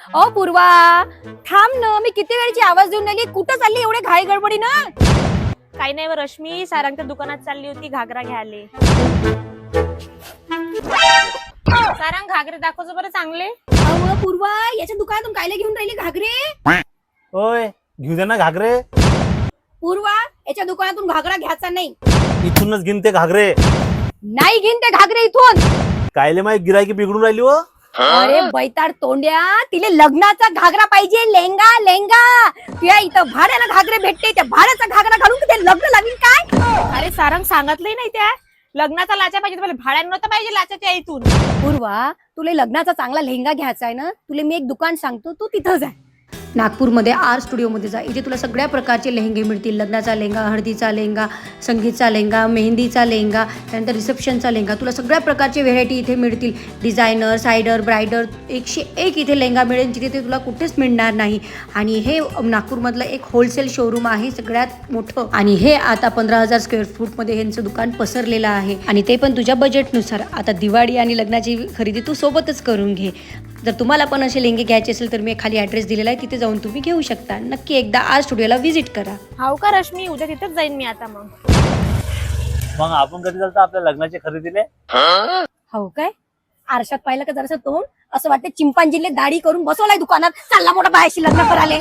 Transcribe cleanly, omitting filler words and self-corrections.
ओ पूर्वा, थांब ना, मी किती वेळची आवाज देऊन राहिली. कुठं चालली एवढे घाई गडबडी ना? काही नाही व रश्मी, सारंगच्या दुकानात चालली होती घागरा घ्यायले. सारंग घागरे दाखवतो बरं चांगले. अहो पूर्वा, याच्या दुकानातून कायले घेऊन राहिली घागरे? होय, घेऊ दे ना घागरे. पूर्वा, याच्या दुकानातून घागरा घ्यायचा नाही. इथूनच घेईन ते घागरे. नाही घेईन ते घागरे इथून. कायले माहिती गिरायकी बिघडून राहिली हो. अरे बैताड तोंड्या, तिले लग्नाचा घागरा पाहिजे, लेंगा लेंगा. तुया इथं भाड्याला घागरे भेटते, त्या भाड्याचा घागरा घालून ते लग्न लावीन काय? अरे सारंग सांगितलंही नाही त्या लग्नाचा लाचा पाहिजे, तुम्हाला भाड्यानं नव्हतं पाहिजे लाचाच्या इथून. पूर्वा, तुला लग्नाचा चांगला लेहंगा घ्यायचा आहे ना, तुला मी एक दुकान सांगतो, तू तिथं जा. नागपूरमध्ये आर स्टुडिओमध्ये जा. इथे तुला सगळ्या प्रकारचे लेहंगे मिळतील. लग्नाचा लेहंगा, हळदीचा लेहंगा, संगीतचा लेहंगा, मेहंदीचा लेहंगा, त्यानंतर रिसेप्शनचा लेहंगा. तुला सगळ्या प्रकारचे व्हेरायटी इथे मिळतील. डिझायनर, सायडर, ब्रायडर, 101 इथे लेहंगा मिळेल, जिथे ते तुला कुठेच मिळणार नाही. आणि हे नागपूरमधलं एक होलसेल शोरूम आहे, सगळ्यात मोठं. आणि हे आता 15,000 स्क्वेअर फूटमध्ये यांचं दुकान पसरलेलं आहे. आणि ते पण तुझ्या बजेटनुसार. आता दिवाळी आणि लग्नाची खरेदी तू सोबतच करून घे. जर तुम्हाला पण असे लेहंगे घ्यायचे असेल तर मी खाली ॲड्रेस दिलेला आहे, तिथे जाऊन तुम्ही घेऊ शकता. नक्की एकदा आर स्टुडिओला व्हिजिट करा. हाव का रश्मी, उद्या तिथेच जाईन मी आता. मग आपण कधी चालतो आपल्या लग्नाची खरेदीले? हो काय? आरशात पाहिलं का जरासं तोंड असं वाटतं चिंपांजीले दाढी करून बसवलाय दुकानात. चालला मोठा बायाशी लग्न करायला.